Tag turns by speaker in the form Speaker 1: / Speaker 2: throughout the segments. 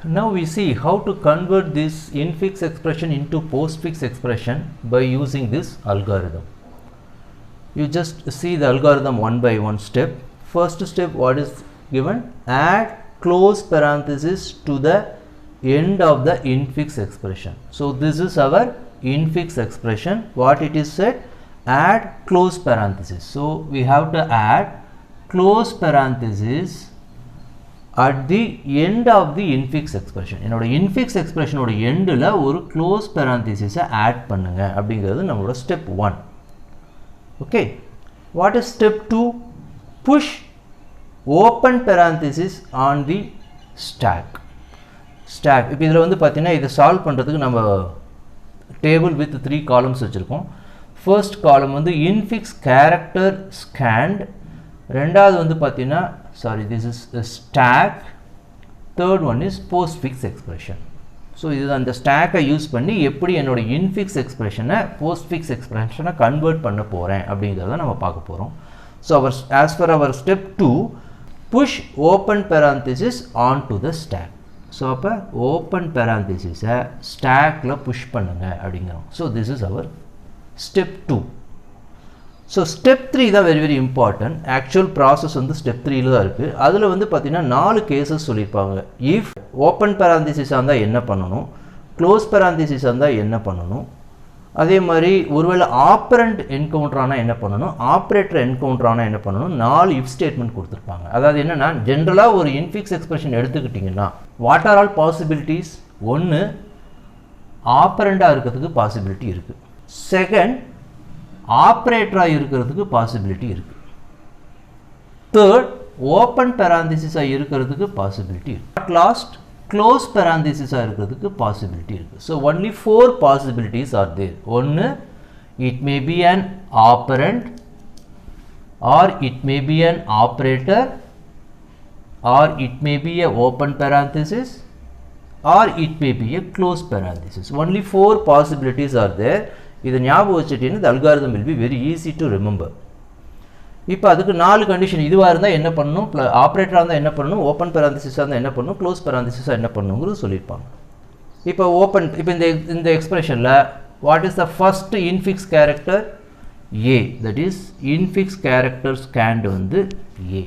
Speaker 1: Now we see how to convert this infix expression into postfix expression by using this algorithm. You just see the algorithm one by one step. First step, what is given? Add close parenthesis to the end of the infix expression. So this is our infix expression. What it is said? Add close parenthesis. So we have to add close parenthesis at the end of the infix expression. என்னோட infix expression ஓட endல ஒரு close parenthesis add பண்ணுங்க அப்படிங்கிறது நம்மளோட step 1. Okay, what is step 2? Push open parenthesis on the stack. இப்போ இதில் வந்து பார்த்தீங்கன்னா இதை சால்வ் பண்ணுறதுக்கு நம்ம டேபிள் வித் 3 காலம்ஸ் வச்சுருக்கோம். ஃபர்ஸ்ட் காலம் வந்து இன்ஃபிக்ஸ் கேரக்டர் ஸ்கேண்ட், ரெண்டாவது வந்து பார்த்தீங்கன்னா this is a stack, third one is postfix expression. So இது அந்த ஸ்டாக்கை யூஸ் பண்ணி எப்படி என்னோட இன்ஃபிக்ஸ் எக்ஸ்பிரஷனை postfix எக்ஸ்பிரஷனை கன்வெர்ட் பண்ண போகிறேன் அப்படிங்கிறத நம்ம பார்க்க போகிறோம். So as per our step 2, push open parenthesis onto the stack. So அப்போ ஓப்பன் பேராந்தசிஸை ஸ்டாக்கில் புஷ் பண்ணுங்க அப்படிங்கிறோம். So this is our step 2. So step 3 தான் very very important. Actual process வந்து ஸ்டெப் 3ல தான் இருக்குது. அதில் வந்து பார்த்தீங்கன்னா 4 கேசஸ் சொல்லியிருப்பாங்க. இஃப் ஓப்பன் பேராந்தசிஸாக இருந்தால் என்ன பண்ணணும், க்ளோஸ் பேராந்தசிஸாக இருந்தால் என்ன பண்ணணும், அதே மாதிரி ஒருவேளை ஆப்பரண்ட் என்கவுண்டர் ஆனால் என்ன பண்ணணும், ஆப்ரேட்டர் என்கவுண்டர் ஆனால் என்ன பண்ணணும், 4 இஃப் ஸ்டேட்மெண்ட் கொடுத்துருப்பாங்க. அதாவது என்னென்னா, ஜென்ரலாக ஒரு இன்ஃபிக்ஸ் எக்ஸ்பிரஷன் எடுத்துக்கிட்டிங்கன்னா வாட் ஆர் ஆல் பாசிபிலிட்டிஸ்? ஒன்று, ஆப்பரண்டாக இருக்கிறதுக்கு பாசிபிலிட்டி இருக்குது. செகண்ட், ஆப்ரேட்டராக இருக்கிறதுக்கு பாசிபிலிட்டி இருக்குது. தேர்ட், ஓப்பன் பேராந்தசிஸாக இருக்கிறதுக்கு பாசிபிலிட்டி இருக்குது. அட் லாஸ்ட், க்ளோஸ் பேராந்தசிஸாக இருக்கிறதுக்கு பாசிபிலிட்டி இருக்குது. So only 4 possibilities are there. ஒன்று, it may be an operand, or it may be an operator, or it may be a open parenthesis, or it may be a closed parenthesis. Only 4 possibilities are there. இதை ஞாபகம் வச்சுட்டீங்கன்னா the algorithm will be very easy to remember. இப்போ அதுக்கு 4 condition இதுவாக இருந்தால் என்ன பண்ணணும், ஆப்ரேட்டராக இருந்தால் என்ன பண்ணணும், ஓப்பன் பேராந்தசிஸாக இருந்தால் என்ன பண்ணணும், க்ளோஸ் பேராந்தசிஸாக என்ன பண்ணணுங்கிறது சொல்லியிருப்பாங்க. இப்போ இந்த எக்ஸ்பிரஷனில் what is the first infix character? A. That is infix character scanned வந்து ஏ.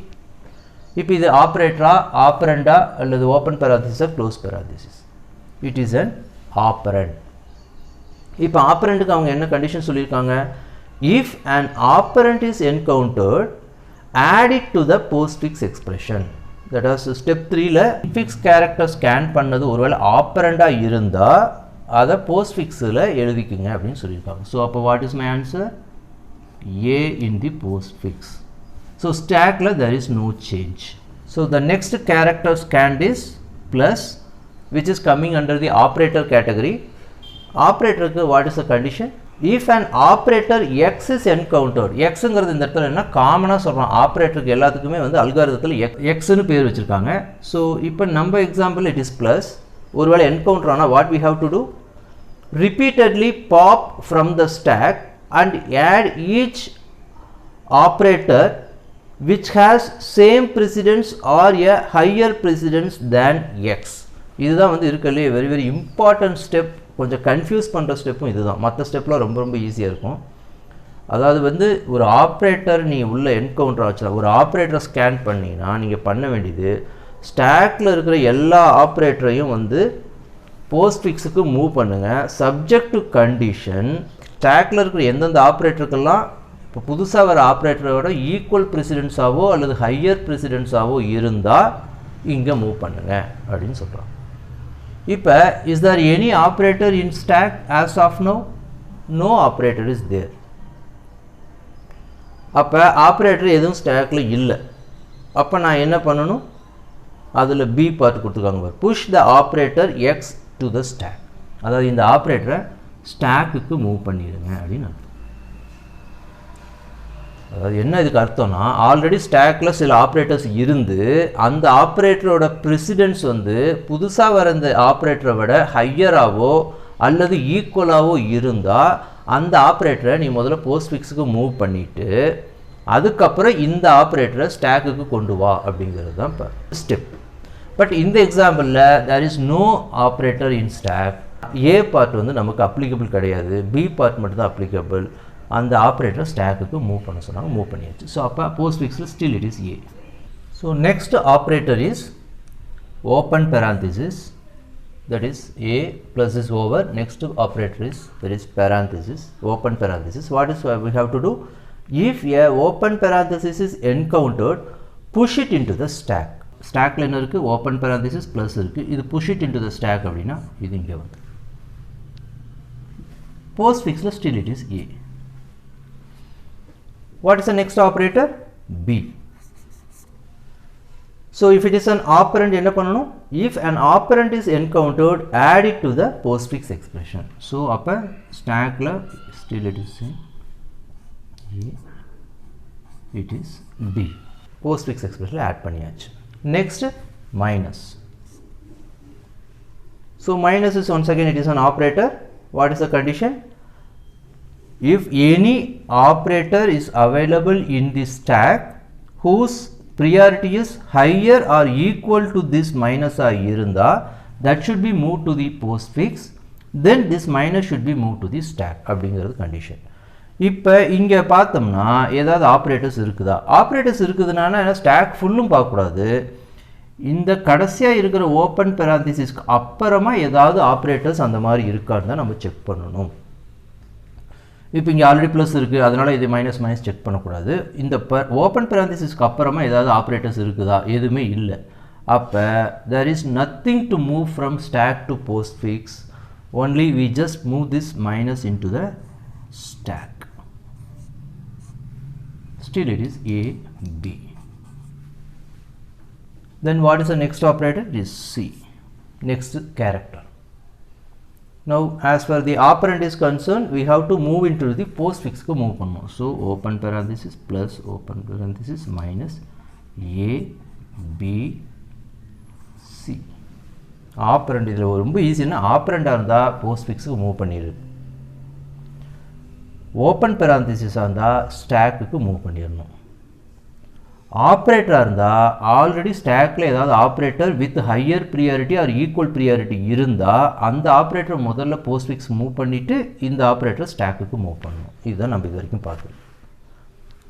Speaker 1: இப்போ இது ஆப்ரேட்டரா, ஆப்பரண்டா, அல்லது ஓப்பன் பேராந்தசிஸா, close parenthesis? It is an operand. இப்போ ஆப்பரண்ட்டுக்கு அவங்க என்ன கண்டிஷன் சொல்லியிருக்காங்க? If an operand is encountered, add it to the postfix expression. That is step 3ல இன்ஃபிக்ஸ் கேரக்டர் ஸ்கேன் பண்ணது ஒருவேளை ஆப்பரண்டாக இருந்தால் அதை போஸ்ட்ஃபிக்ஸில் எழுதிக்குங்க அப்படின்னு சொல்லியிருக்காங்க. ஸோ அப்போ what is my answer? A in the postfix. So stack la there is no change. So the next character scanned is plus, which is coming under the operator category. Operator ku what is the condition? If an operator x is encountered, x ங்கிறது இந்த இடத்துல என்ன காமனா சொல்றோம், ஆபரேட்டருக்கு எல்லாத்துக்குமே வந்து அல்காரிதத்துல x னு பேர் வச்சிருக்காங்க. So இப்போ நம்ம எக்ஸாம்பிள் it is plus. ஒருவேளை என்கவுண்டர் ஆனா what we have to do? Repeatedly pop from the stack and add each operator which has same precedence or a higher precedence than x. இதுதான் வந்து இருக்கலே very very important step. கொஞ்சம் confuse பண்ணுற ஸ்டெப்பும் இதுதான். மற்ற ஸ்டெப்லாம் ரொம்ப ரொம்ப ஈஸியாக இருக்கும். அதாவது வந்து ஒரு ஆப்ரேட்டர் நீ உள்ள என்கவுண்டர் ஆச்சு, ஒரு ஆப்ரேட்டரை ஸ்கேன் பண்ணிங்கன்னா நீங்கள் பண்ண வேண்டியது ஸ்டாக்கில் இருக்கிற எல்லா ஆப்ரேட்டரையும் வந்து போஸ்ட்ஃபிக்ஸுக்கு மூவ் பண்ணுங்கள். சப்ஜெக்ட் டு கண்டிஷன், ஸ்டாக்கில் இருக்கிற எந்தெந்த ஆப்ரேட்டருக்கெல்லாம் இப்போ புதுசாக வர ஆப்ரேட்டரோட ஈக்குவல் ப்ரெசிடென்ஸாவோ அல்லது ஹையர் ப்ரெசிடென்ஸாவோ இருந்தால் இங்கே மூவ் பண்ணுங்க அப்படின்னு சொல்கிறோம். இப்போ is there any operator in stack as of no? No operator is there. அப்போ ஆப்ரேட்டர் எதுவும் ஸ்டாக்கில் இல்லை. அப்போ நான் என்ன பண்ணணும்? அதில் பி பார்ட் கொடுத்துருக்காங்க, push the operator X to the stack. அதாவது இந்த ஆப்ரேட்டரை ஸ்டாக்குக்கு மூவ் பண்ணிடுங்க அப்படின்னு. அதாவது என்ன இதுக்கு அர்த்தம்னா, ஆல்ரெடி ஸ்டாக்கில் சில ஆப்ரேட்டர்ஸ் இருந்து அந்த ஆப்ரேட்டரோட ப்ரெசிடென்ஸ் வந்து புதுசாக வர இந்த ஆப்ரேட்டரை விட ஹையராகவோ அல்லது ஈக்குவலாகவோ இருந்தால் அந்த ஆப்ரேட்டரை நீ முதல்ல போஸ்ட்ஃபிக்ஸுக்கு மூவ் பண்ணிவிட்டு அதுக்கப்புறம் இந்த ஆப்ரேட்டரை ஸ்டாக்குக்கு கொண்டு வா அப்படிங்கிறது தான் இப்போ step. But in the example there is no operator in stack. A part வந்து நமக்கு applicable கிடையாது, B part மட்டும் தான் applicable. அந்த ஆப்ரேட்டர் ஸ்டாக்குக்கு மூவ் பண்ண சொன்னாங்க, மூவ் பண்ணியாச்சு. ஸோ அப்போ போஸ்ட்ஃபிக்ஸில் still it is A. So next operator is open parenthesis, that is A plus is over. Next operator is, that is parenthesis, open parenthesis. What is we have to do? If a open parenthesis is encountered, push it into the stack. Stack ல என்ன இருக்கு? Open parenthesis plus இருக்கு. இது push it into the stack அப்படின்னா இது இங்கே வந்து postfixல still it is A. What is the next operator? B. So if it is an operand, என்ன பண்ணணும்? If an operand is encountered, add it to the postfix expression. So அப்ப stackல still it is A, it is B. Postfix expression add பண்ணியாச்சு. Next minus. So minus is once again it is an operator. What is the condition? If any operator is available in the stack whose priority is higher or equal to this minus ஆ இருந்தா, that should be moved to the postfix, then this minus should be moved to the stack அப்படிங்கிறது condition. இப்போ இங்கே பார்த்தோம்னா ஏதாவது operators இருக்குதா? Operators இருக்குதுன்னா stock ஃபுல்லும் பார்க்கக்கூடாது, இந்த கடைசியாக இருக்கிற ஓப்பன் பெராந்திசிஸ்க்கு அப்புறமா ஏதாவது ஆப்ரேட்டர்ஸ் அந்த மாதிரி இருக்கான்னு தான் நம்ம செக் பண்ணணும். இப்போ இங்கே ஆல்ரெடி ப்ளஸ் இருக்குது, அதனால் இது மைனஸ் மைனஸ் செக் பண்ணக்கூடாது. இந்த ஓப்பன் பெராந்திசிஸ்க்கு அப்புறமா ஏதாவது ஆப்ரேட்டர்ஸ் இருக்குதா? எதுவுமே இல்லை. அப்போ there is nothing to move from stack to postfix, only we just move this minus into the stack. Still it is A, B. Then what is the next operator? It is C. Next character. Now as far the operand is concerned, we have to move into the postfix ku move பண்ணணும். So open parenthesis plus open parenthesis minus A, B, C. operand இதில் ரொம்ப ஈஸின்னா ஆப்ரண்டாக இருந்தால் போஸ்ட்ஃபிக்ஸுக்கு move பண்ணிடு, open பெராந்திசிஸாக இருந்தால் ஸ்டாக்குக்கு move பண்ணிடணும். ஆப்ரேட்டராக இருந்தால் already ஸ்டாக்கில் ஏதாவது operator with higher priority or equal priority இருந்தால் அந்த ஆப்ரேட்டர் முதல்ல போஸ்ட்ஃபிக்ஸ் மூவ் பண்ணிவிட்டு இந்த ஆப்ரேட்டர் ஸ்டாக்குக்கு மூவ் பண்ணணும். இதுதான் நம்ம இது வரைக்கும் பார்க்குறோம்.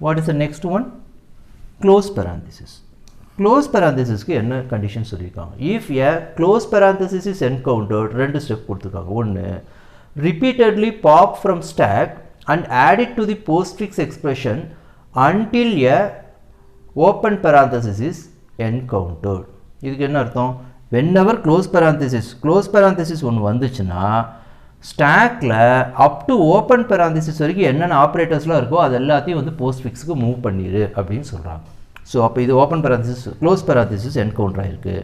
Speaker 1: What is the next one? Close parenthesis. Close பெராந்திசிஸ்க்கு என்ன கண்டிஷன் சொல்லியிருக்காங்க? If a close parenthesis is encountered, ரெண்டு ஸ்டெப் கொடுத்துருக்காங்க. ஒன்று, repeatedly pop from stack and add it to the postfix expression until a open parenthesis is encountered. இதுக்கு என்ன அர்த்தம்? whenever close parenthesis ஒன்று வந்துச்சுன்னா ஸ்டாக்கில் அப் டு ஓப்பன் parenthesis வரைக்கும் என்னென்ன ஆப்ரேட்டர்ஸ்லாம் இருக்கோ அது எல்லாத்தையும் வந்து போஸ்ட்ஃபிக்ஸுக்கு மூவ் பண்ணிடு அப்படின்னு சொல்கிறாங்க. ஸோ அப்போ இது open parenthesis, close parenthesis encounter ஆகிருக்கு.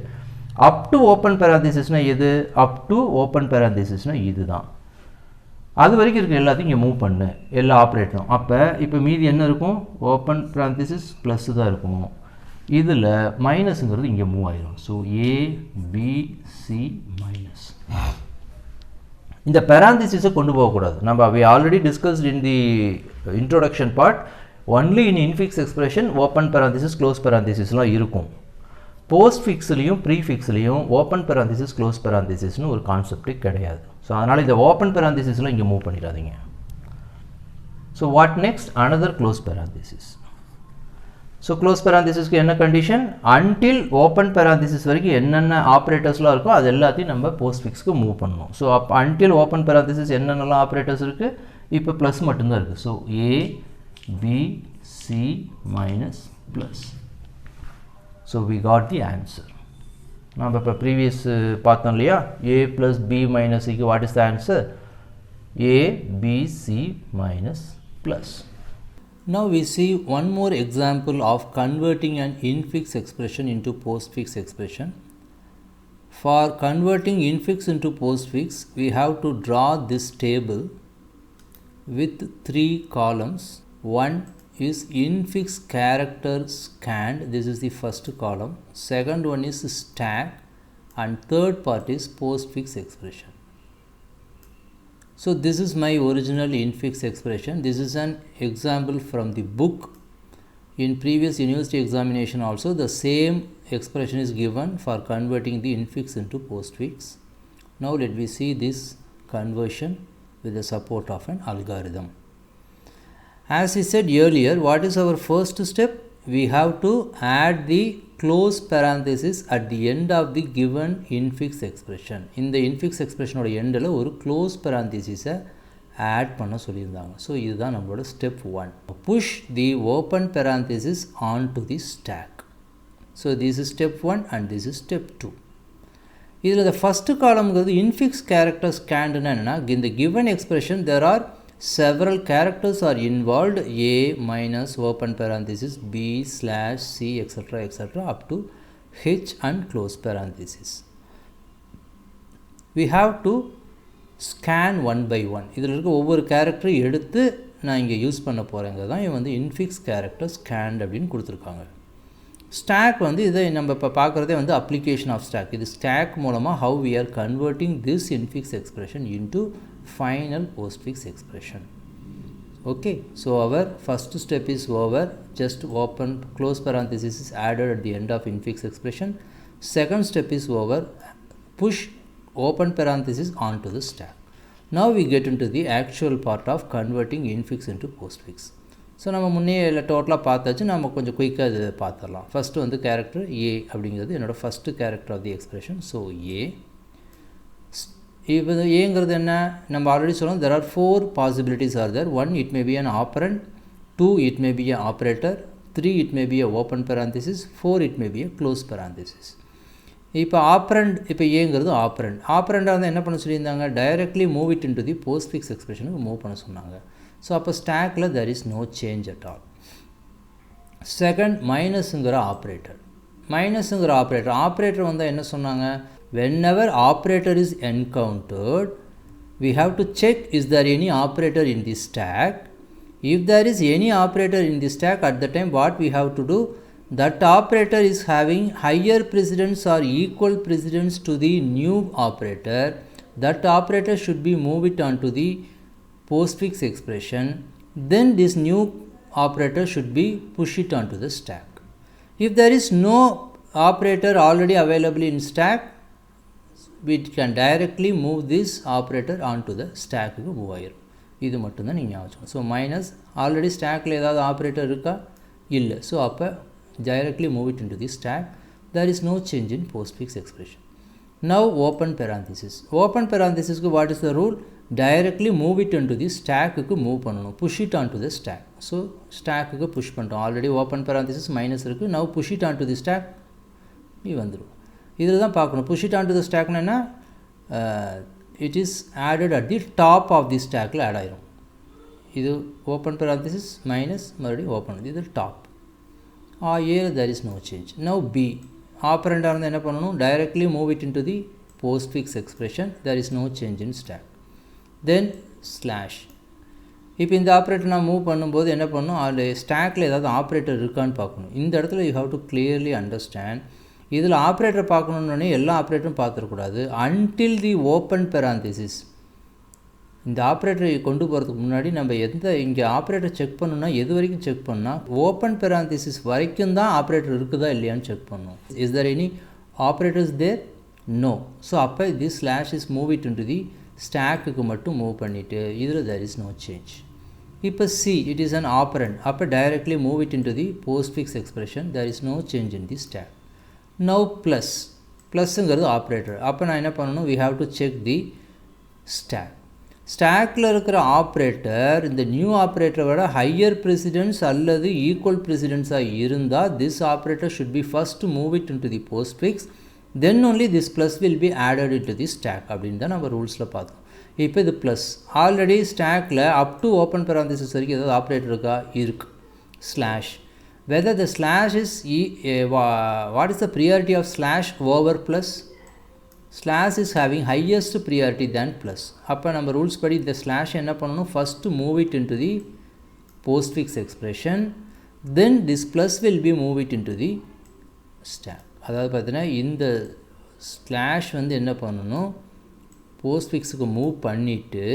Speaker 1: அப் டு ஓப்பன் parenthesisனால் எது? அப் டு ஓப்பன் parenthesisனால் இது தான். அது வரைக்கும் இருக்கிற எல்லாத்தையும் இங்கே மூவ் பண்ணு, எல்லா ஆப்ரேட்டரும். அப்போ இப்போ மீதி என்ன இருக்கும்? ஓப்பன் parenthesis ப்ளஸ் தான் இருக்கும். இதில் மைனஸுங்கிறது இங்கே மூவ் ஆயிரும். So A, B, C minus. இந்த parenthesis கொண்டு போகக்கூடாது. நம்ம we already discussed in the introduction part, only in infix expression open parenthesis close parenthesisலாம் இருக்கும். போஸ்ட்ஃபிக்ஸ்லையும் ப்ரீஃபிக்ஸ்லையும் ஓப்பன் parenthesis க்ளோஸ் parenthesisனு ஒரு கான்செப்டே கிடையாது. ஸோ அதனால் இந்த ஓப்பன் parenthesisலாம் இங்கே மூவ் பண்ணிடாதீங்க. So what next? Another close parenthesis. So close parenthesisக்கு என்ன கண்டிஷன்? அன்டில் ஓப்பன் parenthesis வரைக்கும் என்னென்ன ஆப்ரேட்டர்ஸ்லாம் இருக்கோ அது எல்லாத்தையும் நம்ம போஸ்ட்ஃபிக்ஸ்க்கு மூவ் பண்ணணும். ஸோ அப்போ அன்டில் ஓப்பன் parenthesis என்னென்னலாம் ஆப்ரேட்டர்ஸ் இருக்குது? இப்போ ப்ளஸ் மட்டும்தான் இருக்குது. So A, B, C minus plus. So we got the answer. நம்ம இப்போ ப்ரீவியஸ் பார்த்தோம் இல்லையா? A plus B minus C, what is the answer? A, B, C minus plus. Now we see one more example of converting an infix expression into postfix expression. For converting infix into postfix, we have to draw this table with 3 columns. One is infix character scanned, this is the first column. Second one is stack, and third part is postfix expression. So this is my original infix expression. This is an example from the book. In previous university examination also the same expression is given for converting the infix into postfix. Now let me see this conversion with the support of an algorithm. As we said earlier, what is our first step? We have to add the close parenthesis at the end of the given infix expression. In the infix expression oda end la oru close parenthesis add பண்ண சொல்லியிருந்தாங்க. So இதுதான் நம்மளோட step 1. Push the open parenthesis onto the stack. So this is step 1 and this is step 2. இதில் the first columnங்கிறது infix character scanned என்னன்னா, in the given expression there are several characters are involved, a minus open parenthesis b slash c etc up to h and close parenthesis. We have to scan one by one. இதில் இருக்க ஒவ்வொரு கேரக்டரும் எடுத்து நான் இங்கே use பண்ண போகிறேங்க தான் இது வந்து இன்ஃபிக்ஸ் கேரக்டர் ஸ்கேண்ட் அப்படின்னு கொடுத்துருக்காங்க. ஸ்டாக் வந்து இதை நம்ம இப்போ பார்க்குறதே வந்து அப்ளிகேஷன் ஆஃப் ஸ்டாக். இது ஸ்டாக் மூலமாக how we are converting this infix expression into final postfix expression. Okay, so our first step is over. Just open close parenthesis is added at the end of infix expression. Second step is over. Push open parenthesis onto the stack. Now we get into the actual part of converting infix into postfix. So நம்ம முன்னே இல்லை டோட்டலாக பார்த்தாச்சு, நம்ம கொஞ்சம் குயிக்காக இது பார்த்துடலாம். ஃபஸ்ட்டு வந்து கேரக்டர் ஏ அப்படிங்கிறது என்னோடய first character of the expression. So A இப்போ ஏங்கிறது என்ன, நம்ம ஆல்ரெடி சொல்லலாம் there are 4 possibilities are there. 1 it may be an operand, 2 it may be an operator, 3 it may be a open parenthesis, 4 it may be a close parenthesis. இப்போ operand, இப்போ ஏங்கிறது ஆப்ரண்டாக இருந்தால் என்ன பண்ண சொல்லியிருந்தாங்க, directly move it into the postfix எக்ஸ்பிரஷனுக்கு move பண்ண சொன்னாங்க. ஸோ அப்போ ஸ்டாக்கில் there is no change at all. Second மைனஸுங்கிற ஆப்ரேட்டர். ஆப்ரேட்டர் வந்தால் என்ன சொன்னாங்க, whenever operator is encountered we have to check is there any operator in the stack. If there is any operator in the stack, at the time what we have to do, that operator is having higher precedence or equal precedence to the new operator, that operator should be move it onto the postfix expression, then this new operator should be push it onto the stack. If there is no operator already available in stack, we can directly move this operator onto the stack க்கு move ஆயிரும். இது மட்டும்தான் நீங்கள் ஞாபகம். So minus already ஸ்டாக்கில் ஏதாவது operator இருக்கா, இல்லை. ஸோ அப்போ directly move it into the stack. There is no change in postfix expression. Now open parenthesis. Open parenthesis ku what is the rule? Directly move it into the stack ku move பண்ணனும். Push it onto the stack. So stack ku push பண்ணிட்டோம். Already open parenthesis minus இருக்கு. Now push it onto the stack. இது வந்துரும். இதில் தான் பார்க்கணும். Push it onto the stack னா it is added at the top of the stack ல add ஆயிரும். இது open parenthesis minus மறுபடியும் open. இது top. Here there is no change. Now B operand ஆனது என்ன பண்ணணும், directly move it into the postfix expression. There is no change in stack. Then slash. இப்போ இந்த ஆப்ரேட்டர் நான் மூவ் பண்ணும்போது என்ன பண்ணணும், அதில் ஸ்டாக்கில் ஏதாவது ஆப்ரேட்டர் இருக்கான்னு பார்க்கணும். இந்த இடத்துல you have to clearly understand, இதில் ஆப்ரேட்டர் பார்க்கணுன்னே எல்லா ஆப்ரேட்டரும் பார்த்துடக்கூடாது. அன்டில் தி ஓப்பன் பெராந்திசிஸ், இந்த ஆப்ரேட்டரை கொண்டு போகிறதுக்கு முன்னாடி நம்ம இங்கே ஆப்ரேட்டர் செக் பண்ணணும்னா எது வரைக்கும் செக் பண்ணால் ஓப்பன் பெராந்திசிஸ் வரைக்கும் தான் ஆப்ரேட்டர் இருக்குதா இல்லையான்னு செக் பண்ணணும். Is there any operators there? No. So அப்போ this slash is move it into the ஸ்டாக்குக்கு மட்டும் மூவ் பண்ணிவிட்டு இதில் there is no change. இப்போ C it is an operand, அப்போ directly move it into the postfix expression. There is no change in the stack. Now ப்ளஸ்ங்கிறது operator. அப்போ நான் என்ன பண்ணணும், we have to check the stack. ஸ்டாக்கில் இருக்கிற operator இந்த நியூ ஆப்ரேட்டரை விட ஹையர் ப்ரெசிடென்ஸ் அல்லது ஈக்குவல் ப்ரெசிடென்ஸாக இருந்தால் this operator should be first move it into the postfix, then only this plus will be added into the stack அப்படின்னு தான் நம்ம ரூல்ஸில் பார்த்தோம். இப்போ இது ப்ளஸ் ஆல்ரெடி ஸ்டாக்கில் அப் டு ஓப்பன் பெராந்திசிஸ் வரைக்கும் ஏதாவது ஆப்ரேட்டர் இருக்கா, இருக்கு. Slash whether the slash is what is the priority of slash over plus? Slash is having highest priority than plus. அப்போ நம்ம ரூல்ஸ் படி இந்த ஸ்லாஷ் என்ன பண்ணணும், first move it into the postfix expression, then this plus will be move it into the stack. அதாவது பார்த்தீங்கன்னா இந்த slash வந்து என்ன பண்ணணும், postfixக்கு மூவ் பண்ணிவிட்டு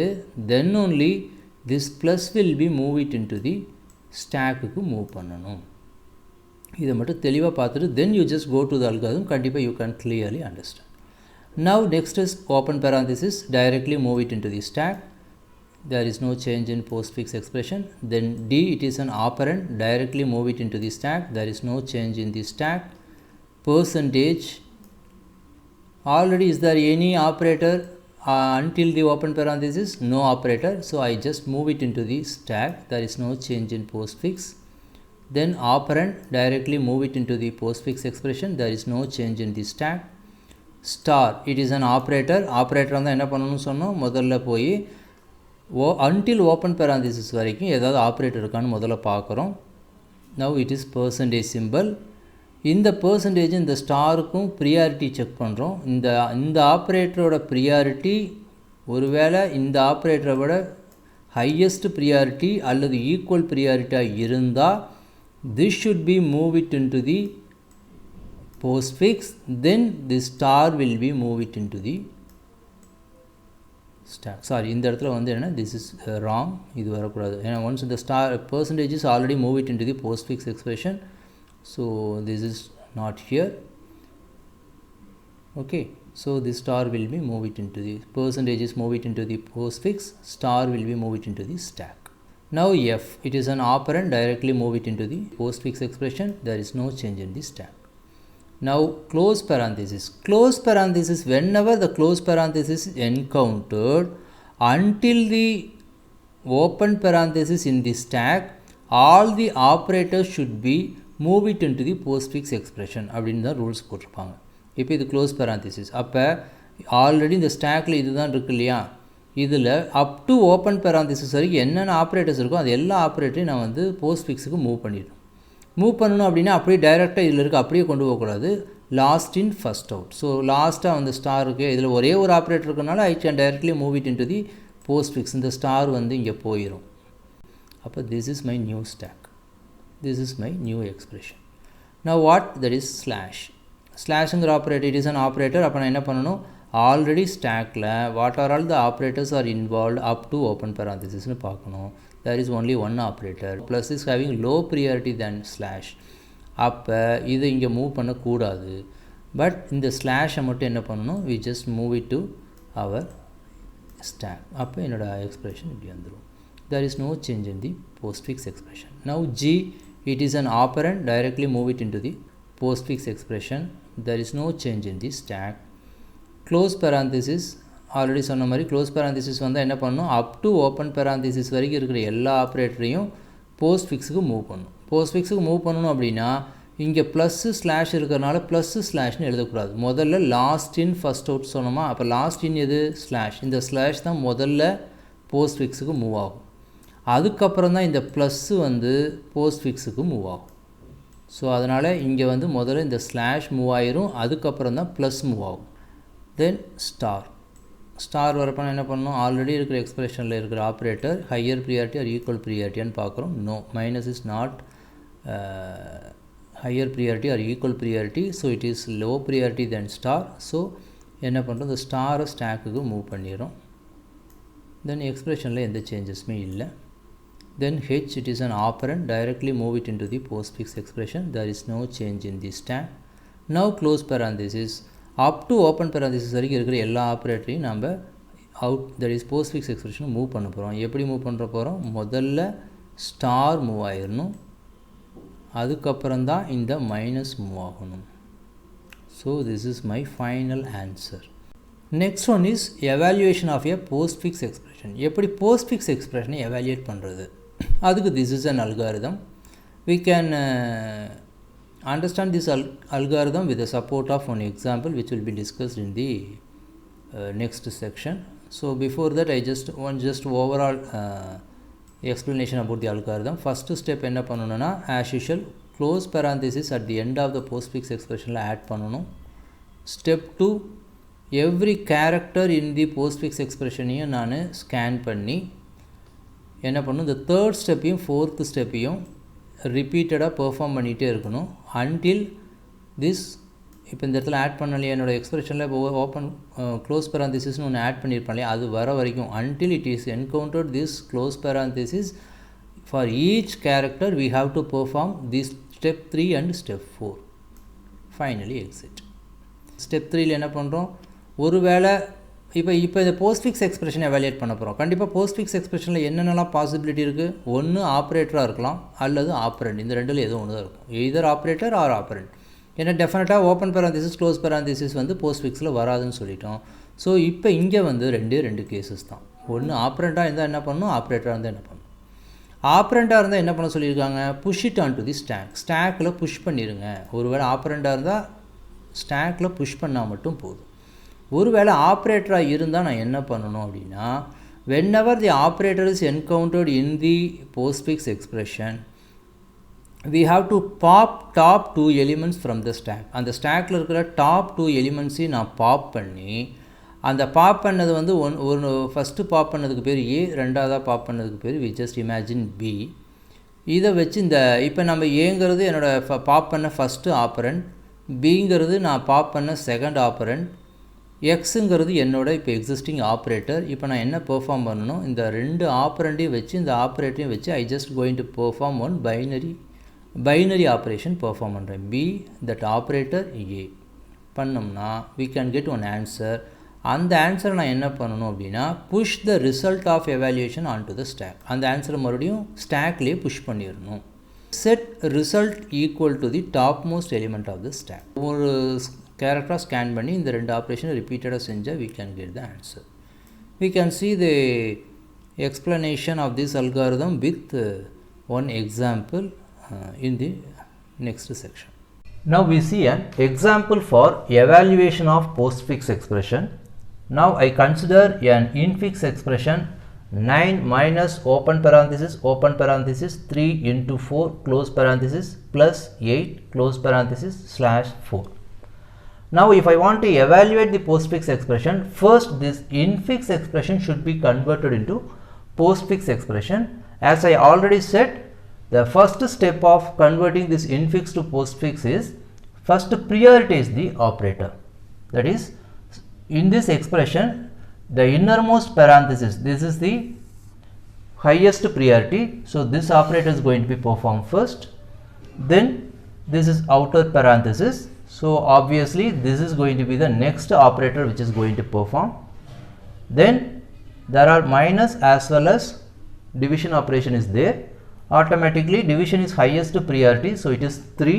Speaker 1: then only this plus will be move it into the ஸ்டாக்குக்கு மூவ் பண்ணணும். இதை மட்டும் தெளிவாக பார்த்துட்டு then you just go to the algorithm. கண்டிப்பாக you can clearly understand. Now next is open parenthesis, directly move it into the stack. There is no change in postfix expression. Then D, it is an operand, directly move it into the stack. There is no change in the stack. Percentage, already is there any operator until the open parenthesis? No operator, so I just move it into the stack. There is no change in postfix. Then operand, directly move it into the postfix expression. There is no change in the stack. Star, it is an operator. Operator வந்து என்ன பண்ணணும்னு சொன்னோம், முதல்ல போய் until open parenthesis வரைக்கும் ஏதாவது operator இருக்கான்னு முதல்ல பார்க்குறோம். Now it is percentage symbol. இந்த percentage இந்த ஸ்டாருக்கும் ப்ரியாரிட்டி செக் பண்ணுறோம். இந்த ஆப்ரேட்டரோட ப்ரியாரிட்டி ஒருவேளை இந்த ஆப்ரேட்டரை விட ஹையஸ்ட் ப்ரியாரிட்டி அல்லது ஈக்குவல் ப்ரியாரிட்டியாக இருந்தால் this should be move it into the postfix, then the star will be move it into the stack. Sorry, இந்த இடத்துல வந்து என்ன, this is wrong, இது வரக்கூடாது. ஏன்னா once the star percentage is already move it into the postfix expression, so this is not here. Okay, so this star will be move it into the percentages, move it into the postfix, star will be move it into the stack. Now F, it is an operand, directly move it into the postfix expression. There is no change in the stack. Now close parenthesis. Close parenthesis, whenever the close parenthesis is encountered until the open parenthesis in the stack, all the operators should be move it into the postfix expression அப்படின்னு தான் rules போட்டிருப்பாங்க. இப்போ இது close parenthesis, அப்போ already இந்த ஸ்டாக்கில் இதுதான் இருக்கு இல்லையா, இதில் அப் டு ஓப்பன் parenthesis வரைக்கும் என்னென்ன ஆப்ரேட்டர்ஸ் இருக்கோ அது எல்லா ஆப்ரேட்டரையும் நான் வந்து postfixக்கு மூவ் பண்ணிடணும். மூவ் பண்ணணும் அப்படின்னா அப்படியே டைரெக்டாக இதில் இருக்க அப்படியே கொண்டு போகக்கூடாது, last in first out. So லாஸ்ட்டாக வந்து ஸ்டார் இருக்குது, இதில் ஒரே ஒரு ஆப்ரேட்டர் இருக்கனால I can directly move it into the postfix. இந்த ஸ்டார் வந்து இங்கே போயிடும். அப்போ this is my new stack, this is my new expression. நான் வாட் தட் இஸ் ஸ்லாஷ். ஸ்லாஷுங்கிற operator it is an operator. அப்போ நான் என்ன பண்ணணும், ஆல்ரெடி ஸ்டாக்கில் what are all the operators are involve up to open parenthesisன்னு பார்க்கணும். there is only one operator, plus is having low priority than slash. அப்போ இதை இங்கே மூவ் பண்ணக்கூடாது. பட் இந்த ஸ்லாஷை மட்டும் என்ன பண்ணணும், we just move it to our stack. அப்போ என்னோடய எக்ஸ்பிரஷன் இப்படி வந்துடும். there is no change in the postfix expression. Now G, it is an operand, directly move it into the postfix expression. there is no change in the stack. close parenthesis, already சொன்ன மாதிரி close parenthesis வந்தால் என்ன பண்ணணும், அப் to open parenthesis வரைக்கும் இருக்கிற எல்லா ஆப்ரேட்டரையும் postfixக்கு move பண்ணணும். postfixக்கு move பண்ணணும் அப்படின்னா இங்கே ப்ளஸ்ஸு ஸ்லாஷ் இருக்கிறனால ப்ளஸ்ஸு ஸ்லாஷ்னு எழுதக்கூடாது. முதல்ல லாஸ்ட் இன் ஃபஸ்ட் அவுட் சொன்னோமா, அப்போ லாஸ்ட் இன் எது, ஸ்லாஷ். இந்த ஸ்லாஷ் தான் முதல்ல postfixக்கு மூவ் ஆகும். அதுக்கப்புறம் தான் இந்த ப்ளஸ்ஸு வந்து postfixக்கு மூவ் ஆகும். ஸோ அதனால் இங்கே வந்து முதல்ல இந்த ஸ்லாஷ் மூவ் ஆயிரும், அதுக்கப்புறம் தான் ப்ளஸ் மூவ் ஆகும். தென் ஸ்டார். ஸ்டார் வரப்போ என்ன பண்ணணும், ஆல்ரெடி இருக்கிற எக்ஸ்பிரஷனில் இருக்கிற operator higher priority or equal ப்ரியாரிட்டியான்னு பார்க்குறோம். No, minus is not higher priority or equal priority, so it is low priority then star. So என்ன பண்ணுறோம், இந்த ஸ்டாரை ஸ்டாக்குக்கு மூவ் பண்ணிடுறோம். தென் எக்ஸ்பிரஷனில் எந்த சேஞ்சஸுமே இல்லை. தென் H, it is an operand, directly move it into the postfix expression. there is no change in the stack. now close parenthesis, up to open parenthesis வரைக்கும் இருக்கிற எல்லா ஆப்ரேட்டரையும் நம்ம அவுட் தட் இஸ் postfix எக்ஸ்பிரஷனை move பண்ண போகிறோம். எப்படி move பண்ணுற போகிறோம், முதல்ல ஸ்டார் மூவ் ஆகிடணும், அதுக்கப்புறம் தான் இந்த மைனஸ் மூவ் ஆகணும். So this is my final answer. Next one is evaluation of a postfix expression. எப்படி postfix எக்ஸ்பிரஷனை எவாலுவேட் பண்ணுறது, அதுக்கு this is an algorithm. we can understand this algorithm with the support of one example which will be discussed in the next section. So before that I just overall explanation about the algorithm. First step என்ன பண்ணணும்னா, as usual close parenthesis at the end of the postfix expressionல add பண்ணணும். step 2, every character in the postfix expressionையும் நான் scan பண்ணி என்ன பண்ணணும், இந்த third ஸ்டெப்பையும் fourth ஸ்டெப்பையும் ரிப்பீட்டடாக perform பண்ணிகிட்டே இருக்கணும் until this. இப்போ இந்த இடத்துல ஆட் பண்ணலையே என்னோடய எக்ஸ்பிரஷனில் இப்போ ஓப்பன் க்ளோஸ் parenthesisன்னு ஒன்று ஆட் பண்ணியிருப்பாங்களே, அது வர வரைக்கும் until it is encountered this close parenthesis for each character we have to perform these step 3 and step 4. Finally exit. Step 3 என்ன பண்ணுறோம், ஒருவேளை இப்போ இந்த போஸ்ட்ஃபிக்ஸ் எக்ஸ்பிரஷனை எவாலுவேட் பண்ண போகிறோம். கண்டிப்பாக போஸ்ட்ஃபிக்ஸ் எக்ஸ்பிரஷனில் என்னென்னலாம் பாசிபிலிட்டி இருக்குது, ஒன்று ஆப்ரேட்டராக இருக்கலாம் அல்லது ஆப்ரண்ட், இந்த ரெண்டில் எதுவும் ஒன்று தான் இருக்கும். Either operator or operand. ஏன்னா டெஃபினட்டாக ஓப்பன் பேராந்திசிஸ் க்ளோஸ் பேராந்திசிஸ் வந்து போஸ்ட்ஃபிக்ஸில் வராதுன்னு சொல்லிட்டோம். ஸோ இப்போ இங்கே வந்து ரெண்டு கேசஸ் தான். ஒன்று ஆப்ரண்ட்டாக இருந்தால் என்ன பண்ணணும், ஆப்ரேட்டராக இருந்தால் என்ன பண்ணணும். ஆப்ரண்ட்டாக இருந்தால் என்ன பண்ண சொல்லியிருக்காங்க, push it on to the ஸ்டாக்கில் புஷ் பண்ணிடுங்க. ஒருவேளை ஆப்ரண்ட்டாக இருந்தால் ஸ்டாக்கில் புஷ் பண்ணால் மட்டும் போதும். ஒருவேளை ஆப்ரேட்டராக இருந்தால் நான் என்ன பண்ணணும் அப்படின்னா, whenever the operator is encountered in the postfix expression, we have to pop top 2 elements from the stack. அந்த ஸ்டாக்கில் இருக்கிற டாப் 2 எலிமெண்ட்ஸையும் நான் பாப் பண்ணி, அந்த பாப் பண்ணது வந்து ஒரு ஃபஸ்ட்டு பாப் பண்ணதுக்கு பேர் ஏ, ரெண்டாவதாக பாப் பண்ணதுக்கு பேர் we just imagine B. இதை வச்சு இந்த இப்போ நம்ம ஏங்கிறது என்னோடய பாப் பண்ண ஃபஸ்ட்டு ஆப்பரண்ட், பிங்கிறது நான் பாப் பண்ண செகண்ட் ஆப்பரண்ட், எக்ஸுங்கிறது என்னோட இப்போ எக்ஸிஸ்டிங் ஆப்ரேட்டர். இப்போ நான் என்ன பெர்ஃபார்ம் பண்ணணும், இந்த ரெண்டு ஆப்ரண்ட்டையும் வச்சு இந்த ஆப்ரேட்டரையும் வச்சு I just going to perform one binary operation perform பண்ணுறேன். பி தட் ஆப்ரேட்டர் ஏ பண்ணோம்னா we can get one answer. அந்த ஆன்சரை நான் என்ன பண்ணணும் அப்படின்னா, push the result of evaluation on to the stack. அந்த ஆன்சரை மறுபடியும் ஸ்டாக்லேயே புஷ் பண்ணிடணும். Set result equal to the top most element of the stack. ஒரு கேரக்டராக ஸ்கேன் பண்ணி இந்த ரெண்டு ஆப்ரேஷனை ரிப்பீட்டடாக செஞ்சால் we can get the answer. We can see the explanation of this algorithm with one example in the next section.
Speaker 2: Now we see an example for evaluation of postfix expression. Now I consider an infix expression 9 minus open parenthesis 3 into 4 close parenthesis plus 8 close parenthesis slash 4. Now if I want to evaluate the postfix expression, first this infix expression should be converted into postfix expression. As I already said, the first step of converting this infix to postfix is first prioritize the operator. That is, in this expression the innermost parenthesis, this is the highest priority, so this operator is going to be performed first. Then this is outer parenthesis, so obviously this is going to be the next operator which is going to perform. Then there are minus as well as division operation is there. Automatically division is highest priority, so it is 3,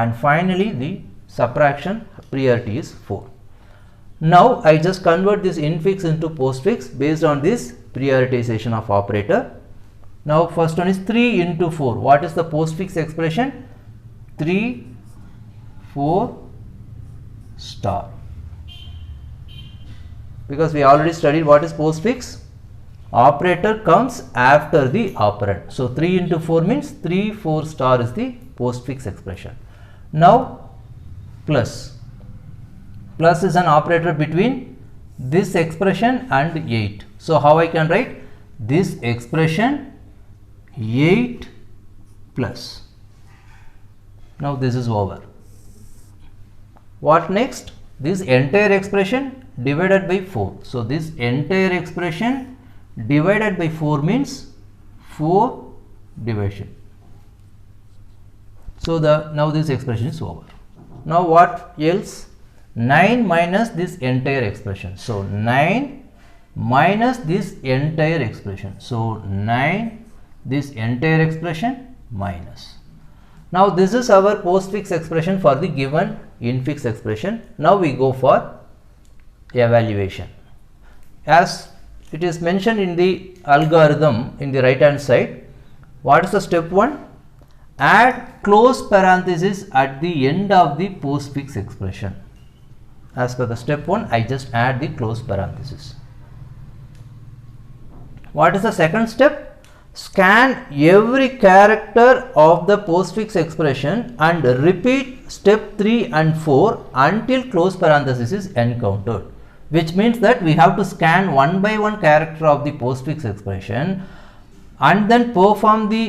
Speaker 2: and finally the subtraction priority is 4. Now I just convert this infix into postfix based on this prioritization of operator. Now first one is 3 into 4. What is the postfix expression? 3 4 star, because we already studied what is postfix. Operator comes after the operand, so 3 into 4 means 3 4 star is the postfix expression. Now plus is an operator between this expression and 8, so how I can write this expression 8 plus. Now this is over. What next? This entire expression divided by 4, so this entire expression divided by 4 means 4 division. So now this expression is over. Now what else? 9 minus this entire expression, so 9 minus this entire expression, so 9 this entire expression minus. Now this is our postfix expression for the given infix expression. Now we go for evaluation. As it is mentioned in the algorithm in the right hand side, what is the step 1? Add close parenthesis at the end of the postfix expression. As per the step 1, I just add the close parenthesis. What is the second step? Scan every character of the postfix expression and repeat step 3 and 4 until close parenthesis is encountered, which means that we have to scan one by one character of the postfix expression and then perform the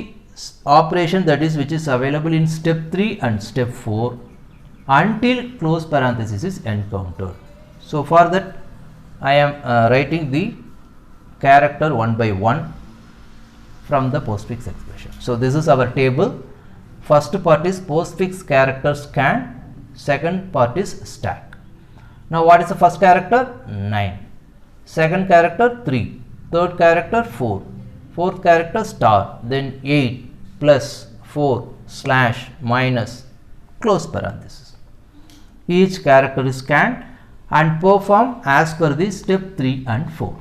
Speaker 2: operation that is which is available in step 3 and step 4 until close parenthesis is encountered. So for that I am writing the character one by one from the postfix expression. So this is our table. First part is postfix character scan, second part is stack. Now what is the first character? 9. Second character 3. Third character 4. Fourth character star. Then 8 plus 4 slash minus close parenthesis. Each character is scanned and perform as per the step 3 and 4.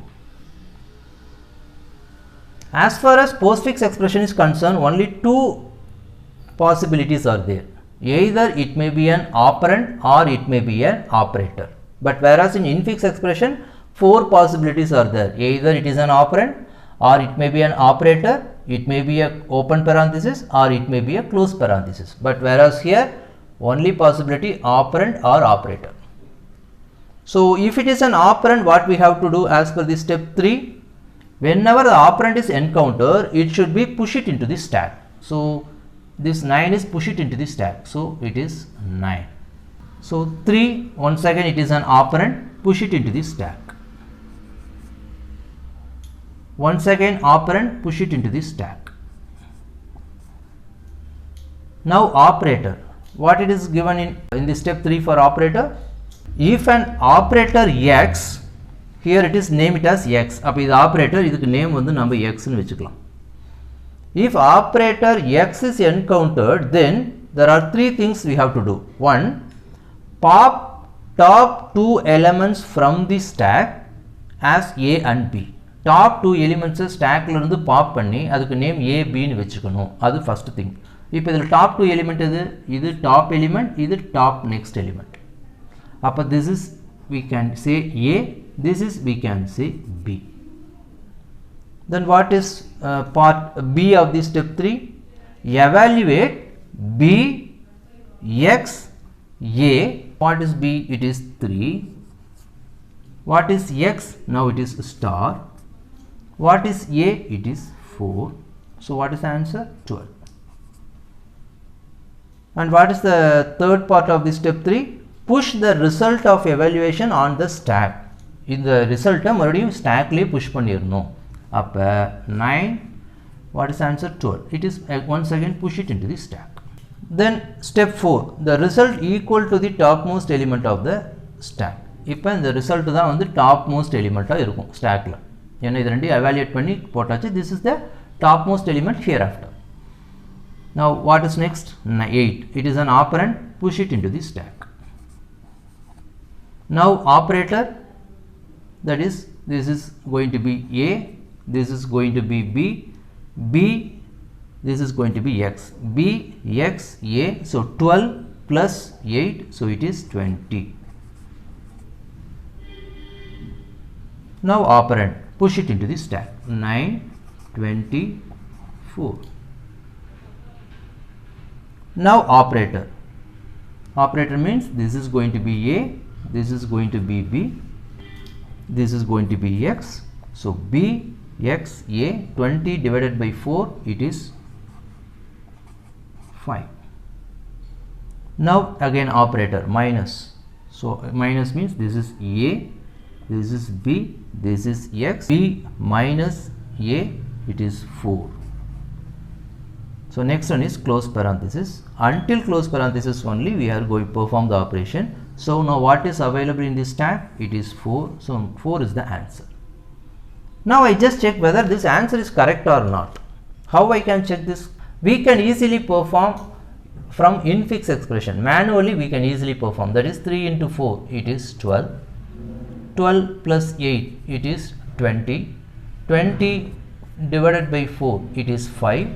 Speaker 2: As far as postfix expression is concerned, only two possibilities are there. Either it may be an operand or it may be an operator. But whereas in infix expression, 4 possibilities are there. Either it is an operand or it may be an operator, it may be a open parenthesis or it may be a close parenthesis. But whereas here, only possibility operand or operator. So if it is an operand, what we have to do as per the step 3, whenever the operand is encountered, it should be push it into the stack. So this 9 is push it into the stack. So it is 9. So 3, once again it is an operand, push it into the stack. Once again operand, push it into the stack. Now operator. What it is given in the step 3 for operator? If an operator X, here it is name it as X. Appo this operator, idukku name vandu namba X nu vechukalam. If operator X is encountered, then there are 3 things we have to do. 1, pop top 2 elements from the stack as A and B. Top 2 elements stack la irundhu pop panni adukku name A B nu vechukanum. Adu first thing. இப்போ இதில் top 2 element இது top element, இது top next element. அப்போ this is we can say A, this is we can say B. Then what is part B of this step 3? Evaluate B X A. What is B? It is 3. What is X? Now it is star. What is A? It is 4. So what is the answer? 12. And what is the third part of this step 3? Push the result of evaluation on the stack. In the result மறுபடியும் stack லே push பண்ணிரணும். அப்ப 9, what is answer? 12. It is once again push it into the stack. Then step 4, the result equal to the topmost element of the stack. இப்போ இந்த result தான் வந்து topmost element இருக்கும் stackல. ஏன்னா இது ரெண்டையும் evaluate பண்ணி போட்டாச்சு. This is the topmost element hereafter. Now what is next? 8. It is an operand, push it into the stack. Now operator, that is this is going to be A, this is going to be B, B, this is going to be X, B, X, A. So 12 plus 8, so it is 20. Now operand, push it into the stack. 9, 24. Now operator. Operator means this is going to be A, this is going to be B, this is going to be X. So B, X, A, 20 divided by 4, it is 5. Now again operator, minus. So minus means this is A, this is B, this is X, B minus A, it is 4. So next one is close parenthesis. Until close parenthesis only we are going to perform the operation. So now what is available in this stack? It is 4. So 4 is the answer. Now I just check whether this answer is correct or not. How I can check this? We can easily perform from infix expression. Manually we can easily perform. That is 3 into 4, it is 12. 12 plus 8, it is 20. 20 divided by 4, it is 5.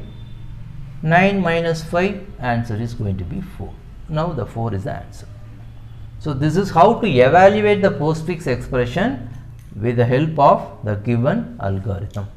Speaker 2: 9 minus 5, answer is going to be 4. Now the 4 is the answer. So this is how to evaluate the postfix expression with the help of the given algorithm.